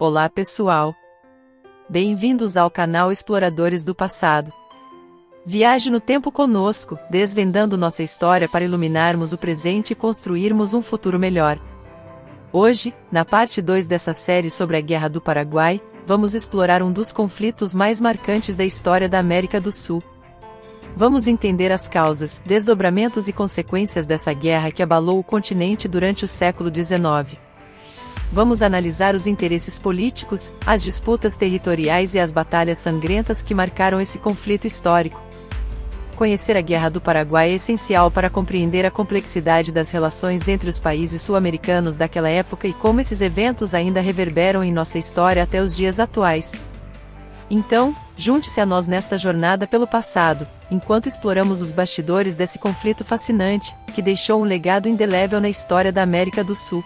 Olá pessoal! Bem-vindos ao canal Exploradores do Passado. Viaje no tempo conosco, desvendando nossa história para iluminarmos o presente e construirmos um futuro melhor. Hoje, na parte 2 dessa série sobre a Guerra do Paraguai, vamos explorar um dos conflitos mais marcantes da história da América do Sul. Vamos entender as causas, desdobramentos e consequências dessa guerra que abalou o continente durante o século XIX. Vamos analisar os interesses políticos, as disputas territoriais e as batalhas sangrentas que marcaram esse conflito histórico. Conhecer a Guerra do Paraguai é essencial para compreender a complexidade das relações entre os países sul-americanos daquela época e como esses eventos ainda reverberam em nossa história até os dias atuais. Então, junte-se a nós nesta jornada pelo passado, enquanto exploramos os bastidores desse conflito fascinante, que deixou um legado indelével na história da América do Sul.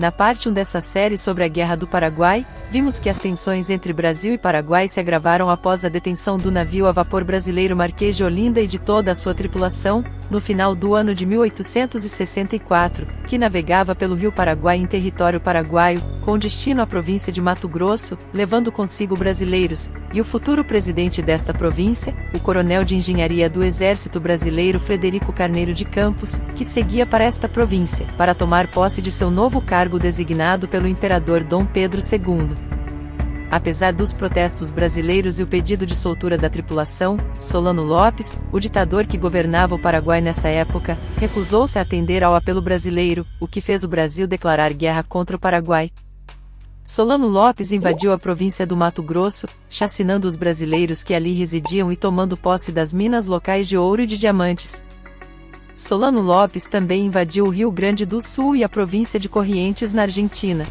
Na parte 1 dessa série sobre a Guerra do Paraguai, vimos que as tensões entre Brasil e Paraguai se agravaram após a detenção do navio a vapor brasileiro Marquês de Olinda e de toda a sua tripulação, no final do ano de 1864, que navegava pelo rio Paraguai em território paraguaio, com destino à província de Mato Grosso, levando consigo brasileiros, e o futuro presidente desta província, o coronel de engenharia do Exército Brasileiro Frederico Carneiro de Campos, que seguia para esta província, para tomar posse de seu novo cargo designado pelo imperador Dom Pedro II. Apesar dos protestos brasileiros e o pedido de soltura da tripulação, Solano Lopes, o ditador que governava o Paraguai nessa época, recusou-se a atender ao apelo brasileiro, o que fez o Brasil declarar guerra contra o Paraguai. Solano Lopes invadiu a província do Mato Grosso, chacinando os brasileiros que ali residiam e tomando posse das minas locais de ouro e de diamantes. Solano Lopes também invadiu o Rio Grande do Sul e a província de Corrientes na Argentina.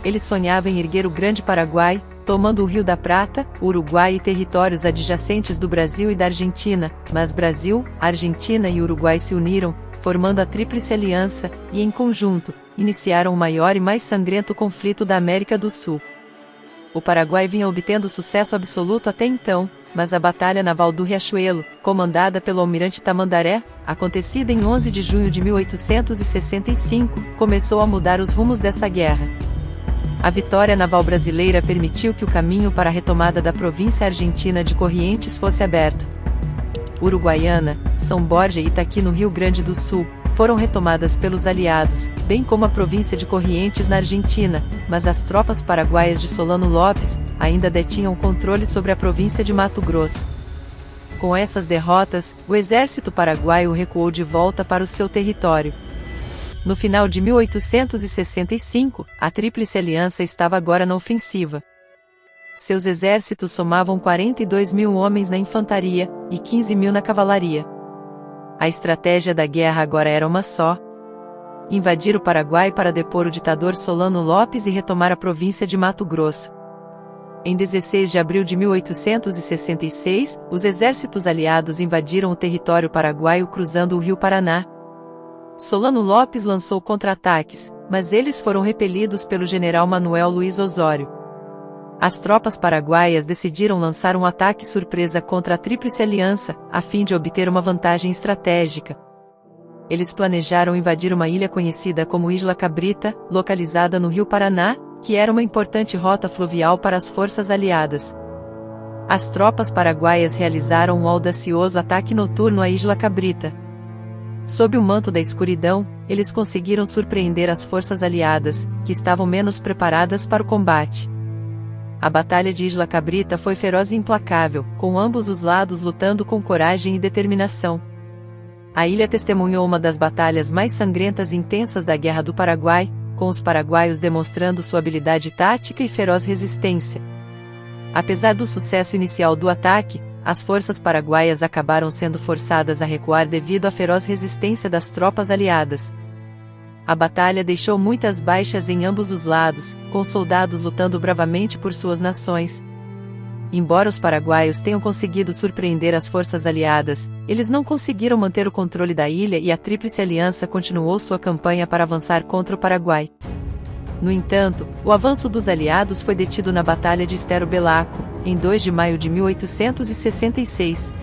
Ele sonhava em erguer o Grande Paraguai, tomando o Rio da Prata, o Uruguai e territórios adjacentes do Brasil e da Argentina, mas Brasil, Argentina e Uruguai se uniram, formando a Tríplice Aliança, e em conjunto, iniciaram o maior e mais sangrento conflito da América do Sul. O Paraguai vinha obtendo sucesso absoluto até então, mas a Batalha Naval do Riachuelo, comandada pelo almirante Tamandaré, acontecida em 11 de junho de 1865, começou a mudar os rumos dessa guerra. A vitória naval brasileira permitiu que o caminho para a retomada da província argentina de Corrientes fosse aberto. Uruguaiana, São Borja e Itaqui no Rio Grande do Sul, foram retomadas pelos aliados, bem como a província de Corrientes na Argentina, mas as tropas paraguaias de Solano Lopes ainda detinham controle sobre a província de Mato Grosso. Com essas derrotas, o exército paraguaio recuou de volta para o seu território. No final de 1865, a Tríplice Aliança estava agora na ofensiva. Seus exércitos somavam 42 mil homens na infantaria, e 15 mil na cavalaria. A estratégia da guerra agora era uma só: invadir o Paraguai para depor o ditador Solano Lopes e retomar a província de Mato Grosso. Em 16 de abril de 1866, os exércitos aliados invadiram o território paraguaio cruzando o rio Paraná. Solano Lopes lançou contra-ataques, mas eles foram repelidos pelo general Manuel Luiz Osório. As tropas paraguaias decidiram lançar um ataque surpresa contra a Tríplice Aliança, a fim de obter uma vantagem estratégica. Eles planejaram invadir uma ilha conhecida como Isla Cabrita, localizada no rio Paraná, que era uma importante rota fluvial para as forças aliadas. As tropas paraguaias realizaram um audacioso ataque noturno à Isla Cabrita. Sob o manto da escuridão, eles conseguiram surpreender as forças aliadas, que estavam menos preparadas para o combate. A Batalha de Isla Cabrita foi feroz e implacável, com ambos os lados lutando com coragem e determinação. A ilha testemunhou uma das batalhas mais sangrentas e intensas da Guerra do Paraguai, com os paraguaios demonstrando sua habilidade tática e feroz resistência. Apesar do sucesso inicial do ataque, as forças paraguaias acabaram sendo forçadas a recuar devido à feroz resistência das tropas aliadas. A batalha deixou muitas baixas em ambos os lados, com soldados lutando bravamente por suas nações. Embora os paraguaios tenham conseguido surpreender as forças aliadas, eles não conseguiram manter o controle da ilha e a Tríplice Aliança continuou sua campanha para avançar contra o Paraguai. No entanto, o avanço dos aliados foi detido na Batalha de Estero Belaco, em 2 de maio de 1866.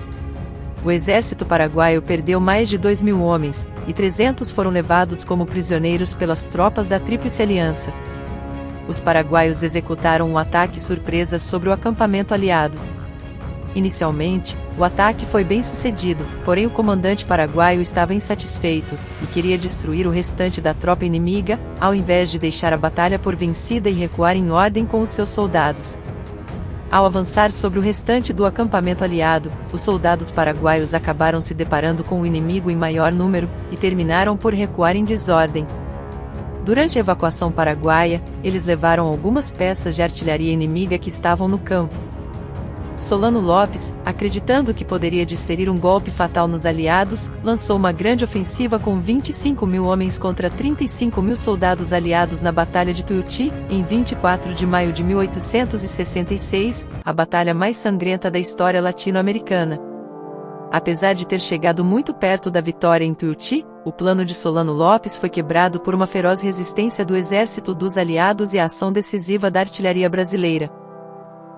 O exército paraguaio perdeu mais de 2.000 homens, e 300 foram levados como prisioneiros pelas tropas da Tríplice Aliança. Os paraguaios executaram um ataque surpresa sobre o acampamento aliado. Inicialmente, o ataque foi bem sucedido, porém o comandante paraguaio estava insatisfeito, e queria destruir o restante da tropa inimiga, ao invés de deixar a batalha por vencida e recuar em ordem com os seus soldados. Ao avançar sobre o restante do acampamento aliado, os soldados paraguaios acabaram se deparando com o inimigo em maior número, e terminaram por recuar em desordem. Durante a evacuação paraguaia, eles levaram algumas peças de artilharia inimiga que estavam no campo. Solano Lopes, acreditando que poderia desferir um golpe fatal nos aliados, lançou uma grande ofensiva com 25.000 homens contra 35.000 soldados aliados na Batalha de Tuiuti, em 24 de maio de 1866, a batalha mais sangrenta da história latino-americana. Apesar de ter chegado muito perto da vitória em Tuiuti, o plano de Solano Lopes foi quebrado por uma feroz resistência do exército dos aliados e a ação decisiva da artilharia brasileira.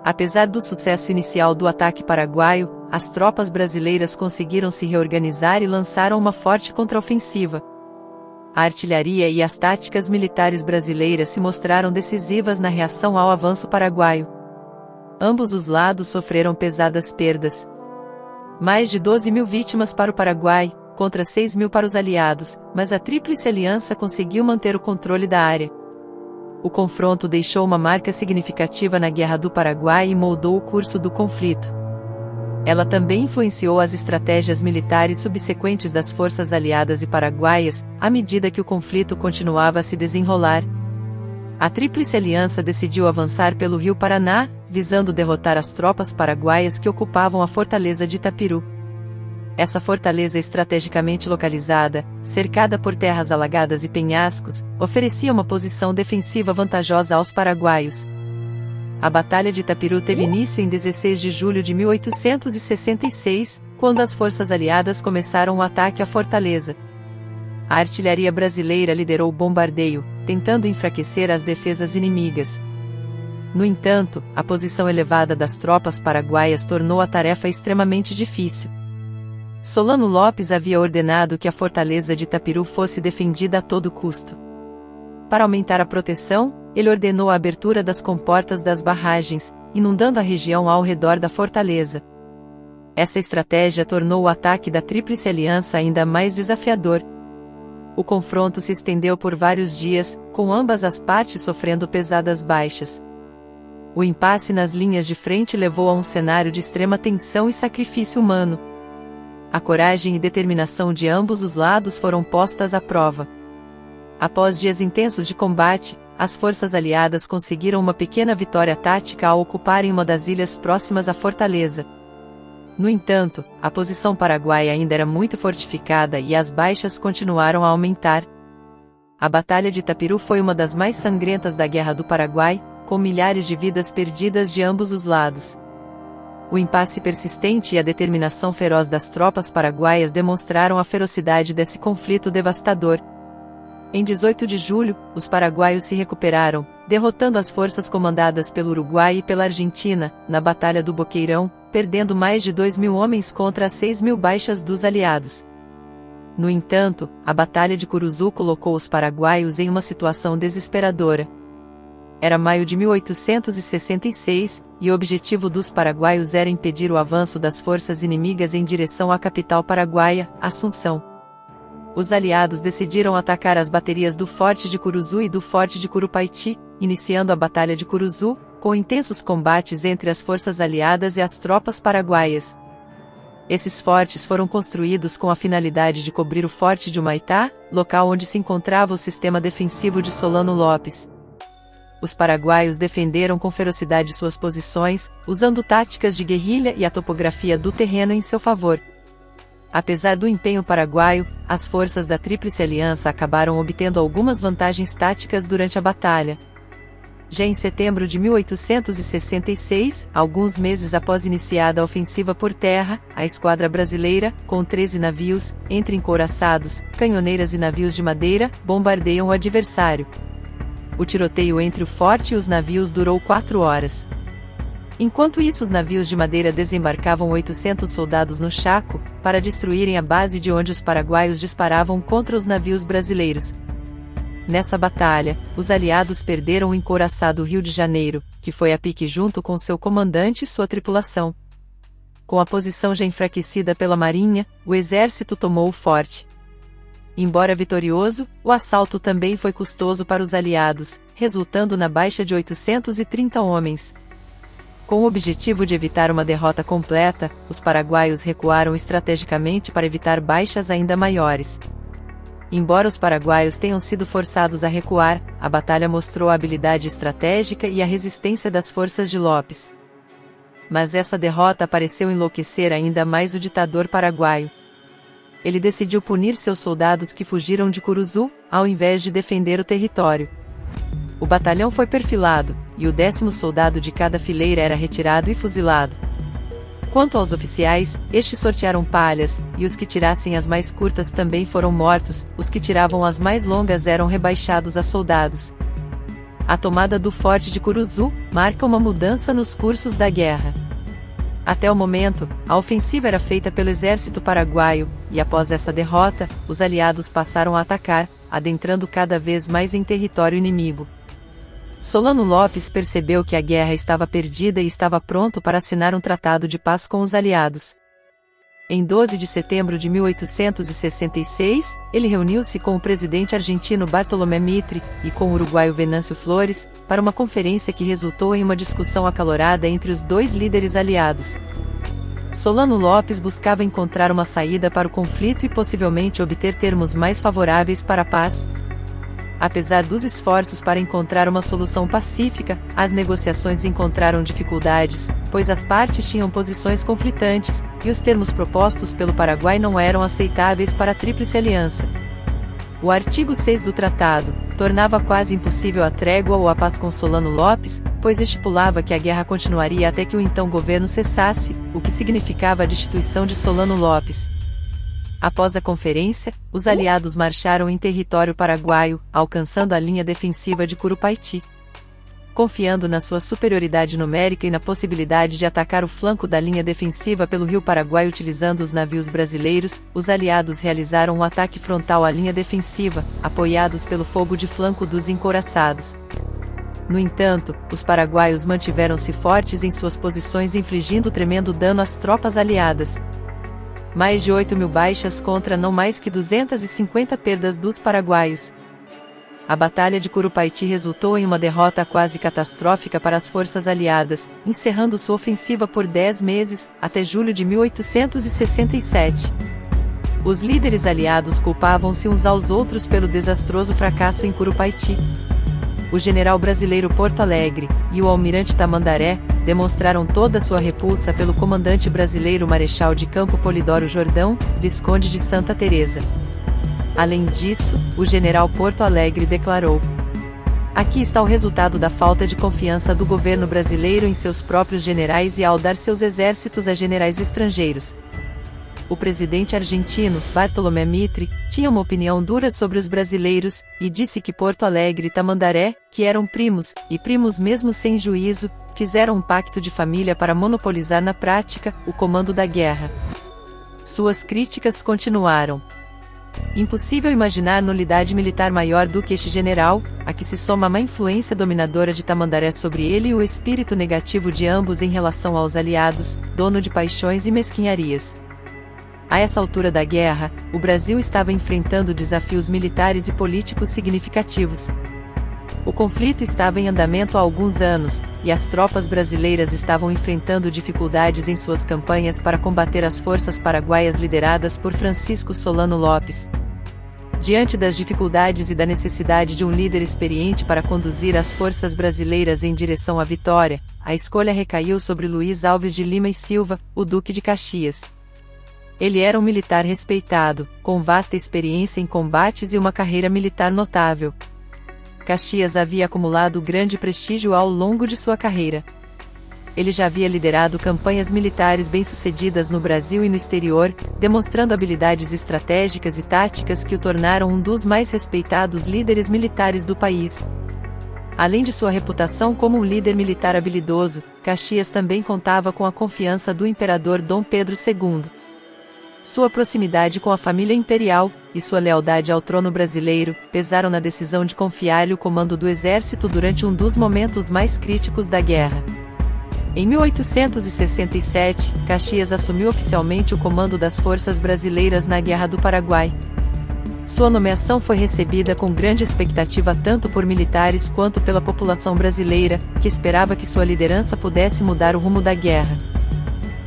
Apesar do sucesso inicial do ataque paraguaio, as tropas brasileiras conseguiram se reorganizar e lançaram uma forte contraofensiva. A artilharia e as táticas militares brasileiras se mostraram decisivas na reação ao avanço paraguaio. Ambos os lados sofreram pesadas perdas. Mais de 12.000 vítimas para o Paraguai, contra 6.000 para os aliados, mas a Tríplice Aliança conseguiu manter o controle da área. O confronto deixou uma marca significativa na Guerra do Paraguai e moldou o curso do conflito. Ela também influenciou as estratégias militares subsequentes das forças aliadas e paraguaias, à medida que o conflito continuava a se desenrolar. A Tríplice Aliança decidiu avançar pelo Rio Paraná, visando derrotar as tropas paraguaias que ocupavam a fortaleza de Itapiru. Essa fortaleza estrategicamente localizada, cercada por terras alagadas e penhascos, oferecia uma posição defensiva vantajosa aos paraguaios. A Batalha de Itapiru teve início em 16 de julho de 1866, quando as forças aliadas começaram o ataque à fortaleza. A artilharia brasileira liderou o bombardeio, tentando enfraquecer as defesas inimigas. No entanto, a posição elevada das tropas paraguaias tornou a tarefa extremamente difícil. Solano Lopes havia ordenado que a fortaleza de Itapiru fosse defendida a todo custo. Para aumentar a proteção, ele ordenou a abertura das comportas das barragens, inundando a região ao redor da fortaleza. Essa estratégia tornou o ataque da Tríplice Aliança ainda mais desafiador. O confronto se estendeu por vários dias, com ambas as partes sofrendo pesadas baixas. O impasse nas linhas de frente levou a um cenário de extrema tensão e sacrifício humano. A coragem e determinação de ambos os lados foram postas à prova. Após dias intensos de combate, as forças aliadas conseguiram uma pequena vitória tática ao ocuparem uma das ilhas próximas à fortaleza. No entanto, a posição paraguaia ainda era muito fortificada e as baixas continuaram a aumentar. A Batalha de Itapiru foi uma das mais sangrentas da Guerra do Paraguai, com milhares de vidas perdidas de ambos os lados. O impasse persistente e a determinação feroz das tropas paraguaias demonstraram a ferocidade desse conflito devastador. Em 18 de julho, os paraguaios se recuperaram, derrotando as forças comandadas pelo Uruguai e pela Argentina, na Batalha do Boqueirão, perdendo mais de 2.000 homens contra as 6.000 baixas dos aliados. No entanto, a Batalha de Curuzu colocou os paraguaios em uma situação desesperadora. Era maio de 1866, e o objetivo dos paraguaios era impedir o avanço das forças inimigas em direção à capital paraguaia, Assunção. Os aliados decidiram atacar as baterias do Forte de Curuzu e do Forte de Curupaiti, iniciando a Batalha de Curuzu, com intensos combates entre as forças aliadas e as tropas paraguaias. Esses fortes foram construídos com a finalidade de cobrir o Forte de Humaitá, local onde se encontrava o sistema defensivo de Solano Lopes. Os paraguaios defenderam com ferocidade suas posições, usando táticas de guerrilha e a topografia do terreno em seu favor. Apesar do empenho paraguaio, as forças da Tríplice Aliança acabaram obtendo algumas vantagens táticas durante a batalha. Já em setembro de 1866, alguns meses após iniciada a ofensiva por terra, a esquadra brasileira, com 13 navios, entre encouraçados, canhoneiras e navios de madeira, bombardeiam o adversário. o tiroteio entre o forte e os navios durou 4 horas. Enquanto isso, os navios de madeira desembarcavam 800 soldados no Chaco, para destruírem a base de onde os paraguaios disparavam contra os navios brasileiros. Nessa batalha, os aliados perderam o encouraçado Rio de Janeiro, que foi a pique junto com seu comandante e sua tripulação. Com a posição já enfraquecida pela marinha, o exército tomou o forte. Embora vitorioso, o assalto também foi custoso para os aliados, resultando na baixa de 830 homens. Com o objetivo de evitar uma derrota completa, os paraguaios recuaram estrategicamente para evitar baixas ainda maiores. Embora os paraguaios tenham sido forçados a recuar, a batalha mostrou a habilidade estratégica e a resistência das forças de Lopes. Mas essa derrota pareceu enlouquecer ainda mais o ditador paraguaio. Ele decidiu punir seus soldados que fugiram de Curuzu, ao invés de defender o território. O batalhão foi perfilado, e o 10º soldado de cada fileira era retirado e fuzilado. Quanto aos oficiais, estes sortearam palhas, e os que tirassem as mais curtas também foram mortos, os que tiravam as mais longas eram rebaixados a soldados. A tomada do forte de Curuzu marca uma mudança nos cursos da guerra. Até o momento, a ofensiva era feita pelo exército paraguaio, e após essa derrota, os aliados passaram a atacar, adentrando cada vez mais em território inimigo. Solano Lopes percebeu que a guerra estava perdida e estava pronto para assinar um tratado de paz com os aliados. Em 12 de setembro de 1866, ele reuniu-se com o presidente argentino Bartolomé Mitre e com o uruguaio Venâncio Flores, para uma conferência que resultou em uma discussão acalorada entre os dois líderes aliados. Solano Lopes buscava encontrar uma saída para o conflito e possivelmente obter termos mais favoráveis para a paz. Apesar dos esforços para encontrar uma solução pacífica, as negociações encontraram dificuldades, pois as partes tinham posições conflitantes, e os termos propostos pelo Paraguai não eram aceitáveis para a Tríplice Aliança. O artigo 6 do tratado tornava quase impossível a trégua ou a paz com Solano Lopes, pois estipulava que a guerra continuaria até que o então governo cessasse, o que significava a destituição de Solano Lopes. Após a conferência, os aliados marcharam em território paraguaio, alcançando a linha defensiva de Curupaiti. Confiando na sua superioridade numérica e na possibilidade de atacar o flanco da linha defensiva pelo Rio Paraguai utilizando os navios brasileiros, os aliados realizaram um ataque frontal à linha defensiva, apoiados pelo fogo de flanco dos encouraçados. No entanto, os paraguaios mantiveram-se fortes em suas posições, infligindo tremendo dano às tropas aliadas. Mais de 8.000 baixas contra não mais que 250 perdas dos paraguaios. A Batalha de Curupaiti resultou em uma derrota quase catastrófica para as forças aliadas, encerrando sua ofensiva por 10 meses, até julho de 1867. Os líderes aliados culpavam-se uns aos outros pelo desastroso fracasso em Curupaiti. O general brasileiro Porto Alegre e o almirante Tamandaré demonstraram toda sua repulsa pelo comandante brasileiro Marechal de Campo Polidoro Jordão, Visconde de Santa Teresa. Além disso, o general Porto Alegre declarou: "Aqui está o resultado da falta de confiança do governo brasileiro em seus próprios generais e ao dar seus exércitos a generais estrangeiros." O presidente argentino, Bartolomé Mitre, tinha uma opinião dura sobre os brasileiros, e disse que Porto Alegre e Tamandaré, que eram primos, e primos mesmo sem juízo, fizeram um pacto de família para monopolizar na prática o comando da guerra. Suas críticas continuaram. Impossível imaginar nulidade militar maior do que este general, a que se soma a má influência dominadora de Tamandaré sobre ele e o espírito negativo de ambos em relação aos aliados, dono de paixões e mesquinharias. A essa altura da guerra, o Brasil estava enfrentando desafios militares e políticos significativos. O conflito estava em andamento há alguns anos, e as tropas brasileiras estavam enfrentando dificuldades em suas campanhas para combater as forças paraguaias lideradas por Francisco Solano Lopes. Diante das dificuldades e da necessidade de um líder experiente para conduzir as forças brasileiras em direção à vitória, a escolha recaiu sobre Luiz Alves de Lima e Silva, o Duque de Caxias. Ele era um militar respeitado, com vasta experiência em combates e uma carreira militar notável. Caxias havia acumulado grande prestígio ao longo de sua carreira. Ele já havia liderado campanhas militares bem-sucedidas no Brasil e no exterior, demonstrando habilidades estratégicas e táticas que o tornaram um dos mais respeitados líderes militares do país. Além de sua reputação como um líder militar habilidoso, Caxias também contava com a confiança do imperador Dom Pedro II. Sua proximidade com a família imperial e sua lealdade ao trono brasileiro pesaram na decisão de confiar-lhe o comando do exército durante um dos momentos mais críticos da guerra. Em 1867, Caxias assumiu oficialmente o comando das forças brasileiras na Guerra do Paraguai. Sua nomeação foi recebida com grande expectativa tanto por militares quanto pela população brasileira, que esperava que sua liderança pudesse mudar o rumo da guerra.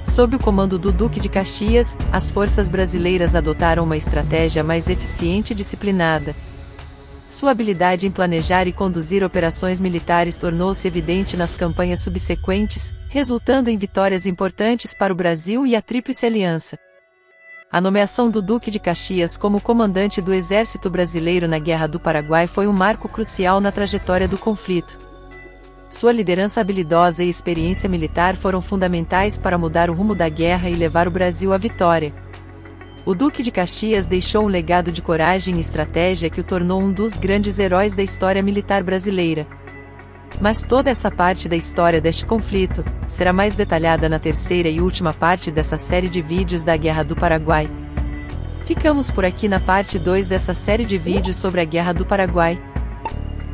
Sob o comando do Duque de Caxias, as forças brasileiras adotaram uma estratégia mais eficiente e disciplinada. Sua habilidade em planejar e conduzir operações militares tornou-se evidente nas campanhas subsequentes, resultando em vitórias importantes para o Brasil e a Tríplice Aliança. A nomeação do Duque de Caxias como comandante do Exército Brasileiro na Guerra do Paraguai foi um marco crucial na trajetória do conflito. Sua liderança habilidosa e experiência militar foram fundamentais para mudar o rumo da guerra e levar o Brasil à vitória. O Duque de Caxias deixou um legado de coragem e estratégia que o tornou um dos grandes heróis da história militar brasileira. Mas toda essa parte da história deste conflito será mais detalhada na terceira e última parte dessa série de vídeos da Guerra do Paraguai. Ficamos por aqui na parte 2 dessa série de vídeos sobre a Guerra do Paraguai.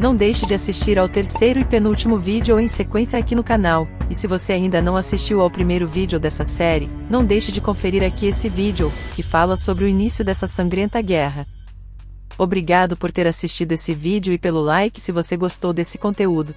Não deixe de assistir ao terceiro e penúltimo vídeo em sequência aqui no canal, e se você ainda não assistiu ao primeiro vídeo dessa série, não deixe de conferir aqui esse vídeo, que fala sobre o início dessa sangrenta guerra. Obrigado por ter assistido esse vídeo e pelo like se você gostou desse conteúdo.